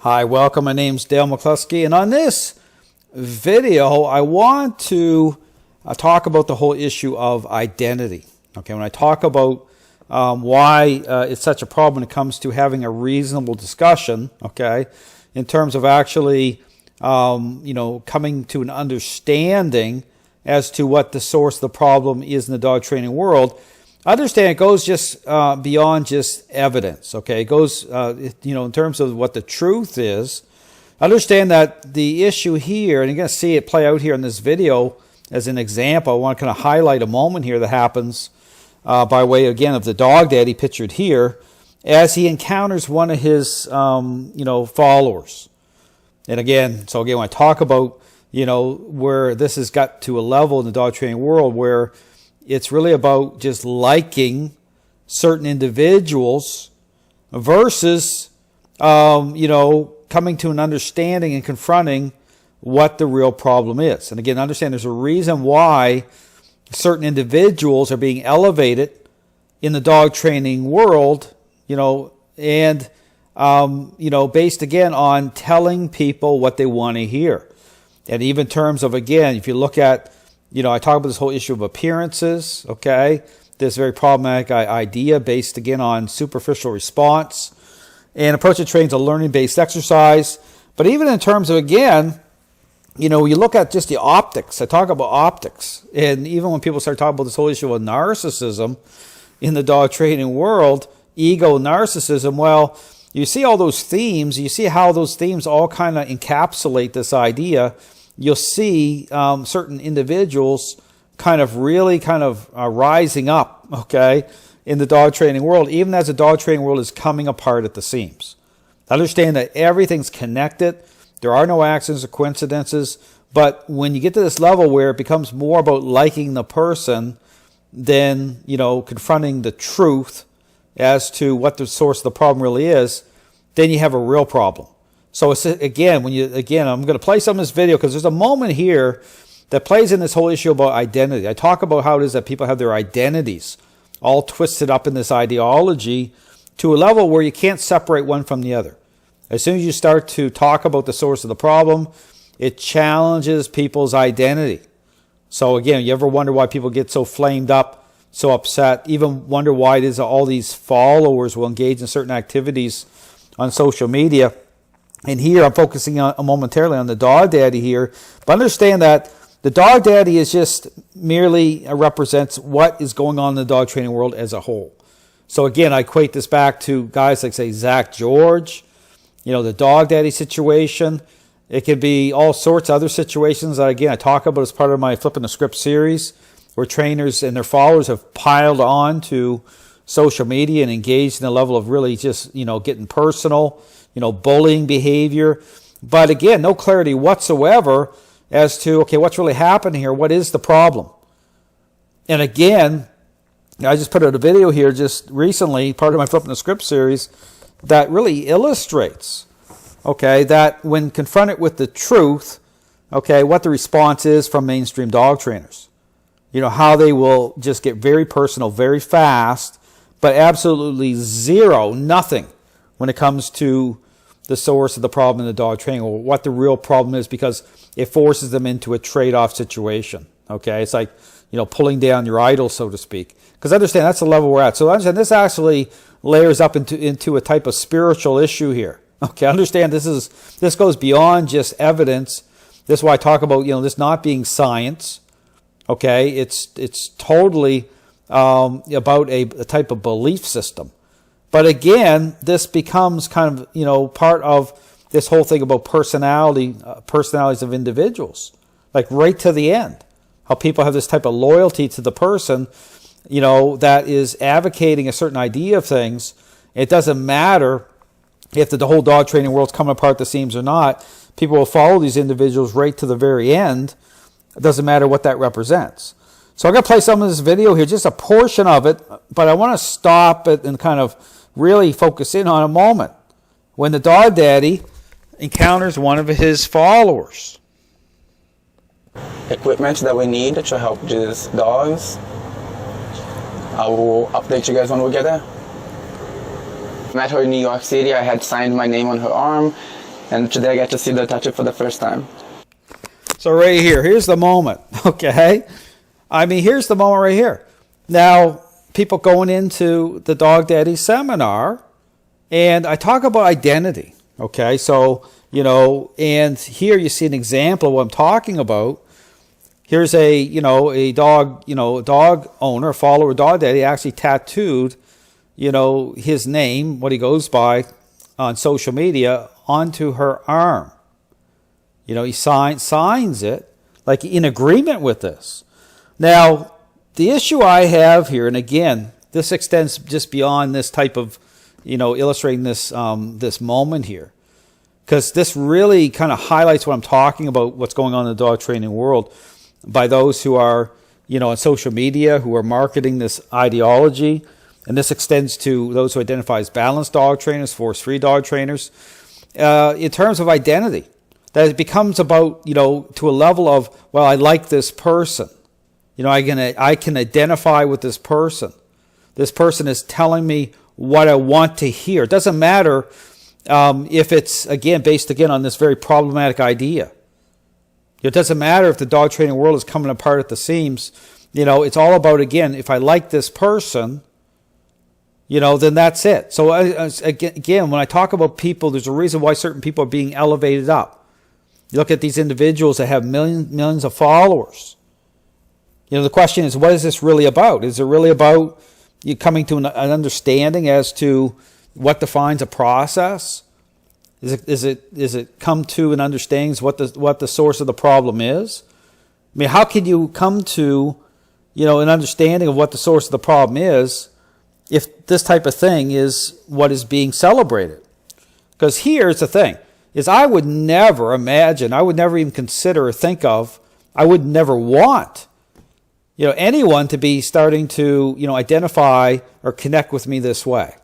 Hi, welcome. My name's Dale McCluskey, and on this video, I want to talk about the whole issue of identity. Okay, when I talk about why it's such a problem when it comes to having a reasonable discussion, okay, in terms of actually, coming to an understanding as to what the source of the problem is in the dog training world. Understand it goes just beyond just evidence, okay? It goes, in terms of what the truth is. Understand that the issue here, and you're going to see it play out here in this video as an example. I want to kind of highlight a moment here that happens by way, again, of the dog daddy pictured here as he encounters one of his, followers. And again, when I talk about, where this has got to a level in the dog training world where it's really about just liking certain individuals versus, coming to an understanding and confronting what the real problem is. And again, understand there's a reason why certain individuals are being elevated in the dog training world, and, based again on telling people what they want to hear. And even in terms of, again, if you look at, I talk about this whole issue of appearances, okay? This very problematic idea based, again, on superficial response. And approach to training is a learning-based exercise. But even in terms of, again, you look at just the optics. I talk about optics. And even when people start talking about this whole issue of narcissism in the dog training world, ego narcissism, well, you see all those themes. You see how those themes all kind of encapsulate this idea. You'll see certain individuals kind of rising up, okay, in the dog training world, even as the dog training world is coming apart at the seams. Understand that everything's connected. There are no accidents or coincidences. But when you get to this level where it becomes more about liking the person than, confronting the truth as to what the source of the problem really is, then you have a real problem. So it's, again, I'm going to play some of this video because there's a moment here that plays in this whole issue about identity. I talk about how it is that people have their identities all twisted up in this ideology to a level where you can't separate one from the other. As soon as you start to talk about the source of the problem, it challenges people's identity. So again, you ever wonder why people get so flamed up, so upset, even wonder why it is that all these followers will engage in certain activities on social media? And here I'm focusing on momentarily on the dog daddy here. But understand that the dog daddy is just merely represents what is going on in the dog training world as a whole. So again, I equate this back to guys like, say, Zach George, the dog daddy situation. It could be all sorts of other situations that, again, I talk about as part of my Flipping the Script series, where trainers and their followers have piled on to social media and engaged in a level of really just, getting personal, bullying behavior. But again, no clarity whatsoever as to, okay, what's really happening here? What is the problem? And again, I just put out a video here just recently, part of my Flipping the Script series, that really illustrates, okay, that when confronted with the truth, okay, what the response is from mainstream dog trainers. How they will just get very personal very fast, but absolutely nothing when it comes to the source of the problem in the dog training or what the real problem is, because it forces them into a trade-off situation. Okay, it's like, pulling down your idol, so to speak. Because understand, that's the level we're at. So understand, this actually layers up into a type of spiritual issue here. Okay, understand this goes beyond just evidence. This is why I talk about, this not being science. Okay, it's totally about a type of belief system. But again, this becomes kind of, part of this whole thing about personalities of individuals, like right to the end. How people have this type of loyalty to the person, that is advocating a certain idea of things. It doesn't matter if the whole dog training world's coming apart at the seams or not. People will follow these individuals right to the very end. It doesn't matter what that represents. So I'm going to play some of this video here, just a portion of it, but I want to stop it and kind of really focus in on a moment when the dog daddy encounters one of his followers. Equipment that we need to help these dogs. I will update you guys when we get there. Met her in New York City. I had signed my name on her arm, and today I get to see the tattoo for the first time. So right here, here's the moment, okay? I mean, here's the moment right here. Now, people going into the Dog Daddy seminar, and I talk about identity, okay? So, you know, and here you see an example of what I'm talking about. Here's a dog owner, a follower of Dog Daddy, actually tattooed, his name, what he goes by on social media, onto her arm. He signs it, like in agreement with this. Now, the issue I have here, and again, this extends just beyond this type of, illustrating this this moment here, because this really kind of highlights what I'm talking about, what's going on in the dog training world, by those who are, on social media, who are marketing this ideology, and this extends to those who identify as balanced dog trainers, force-free dog trainers, in terms of identity. That it becomes about, to a level of, well, I like this person. I can identify with this person. This person is telling me what I want to hear. It doesn't matter if it's, based on this very problematic idea. It doesn't matter if the dog training world is coming apart at the seams. It's all about, again, if I like this person, then that's it. So again, when I talk about people, there's a reason why certain people are being elevated up. You look at these individuals that have millions of followers. The question is, what is this really about? Is it really about you coming to an understanding as to what defines a process? Is it come to an understanding of what the source of the problem is? I mean, how can you come to, an understanding of what the source of the problem is if this type of thing is what is being celebrated? Because here's the thing, is I would never imagine, I would never even consider or think of, I would never want, anyone to be starting to, identify or connect with me this way.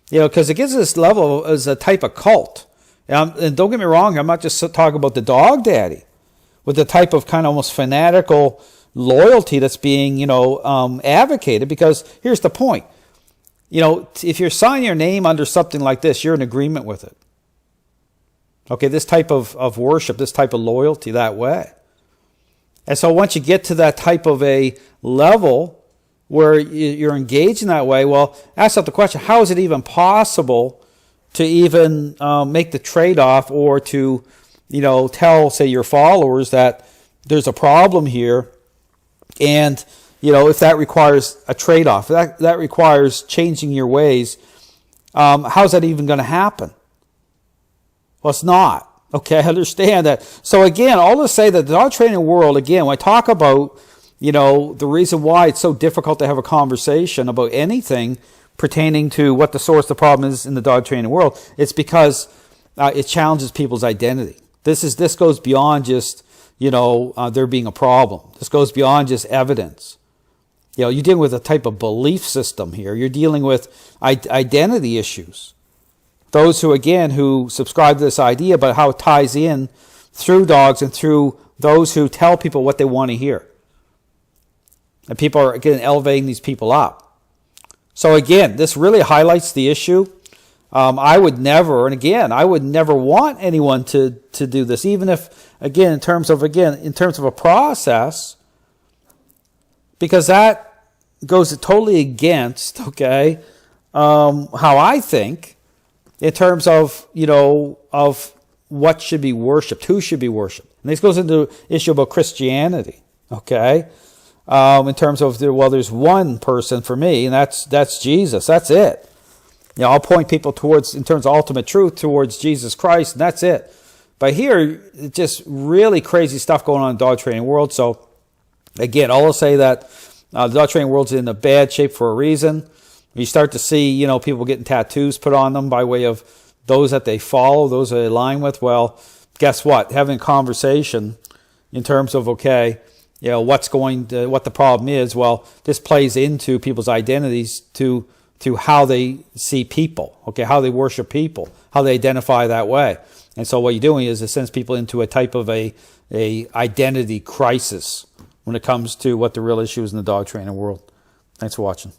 Because it gives this level as a type of cult. And don't get me wrong, I'm not just talking about the Dog Daddy, with the type of kind of almost fanatical loyalty that's being, advocated. Because here's the point. If you're signing your name under something like this, you're in agreement with it. Okay, this type of worship, this type of loyalty that way. And so once you get to that type of a level where you're engaged in that way, well, ask yourself the question, how is it even possible to even make the trade-off or to, tell, say, your followers that there's a problem here, and, if that requires a trade-off, that requires changing your ways, how's that even going to happen? Well, it's not. Okay, I understand that. So again, all to say that the dog training world, again, when I talk about, the reason why it's so difficult to have a conversation about anything pertaining to what the source of the problem is in the dog training world, it's because it challenges people's identity. This goes beyond just, there being a problem. This goes beyond just evidence. You're dealing with a type of belief system here. You're dealing with identity issues. Those who subscribe to this idea, but how it ties in through dogs and through those who tell people what they want to hear. And people are, again, elevating these people up. So again, this really highlights the issue. I would never want anyone to do this, even if, in terms of a process, because that goes totally against, how I think, in terms of, of what should be worshipped, who should be worshipped. And this goes into the issue about Christianity, in terms of, there's one person for me, and that's Jesus. That's it. I'll point people towards, in terms of ultimate truth, towards Jesus Christ, and that's it. But here, it's just really crazy stuff going on in the dog training world. So, again, I'll say that the dog training world's in a bad shape for a reason. You start to see, people getting tattoos put on them by way of those that they follow, those that they align with. Well, guess what? Having a conversation in terms of, what the problem is. Well, this plays into people's identities to how they see people, how they worship people, how they identify that way. And so what you're doing is it sends people into a type of a identity crisis when it comes to what the real issue is in the dog training world. Thanks for watching.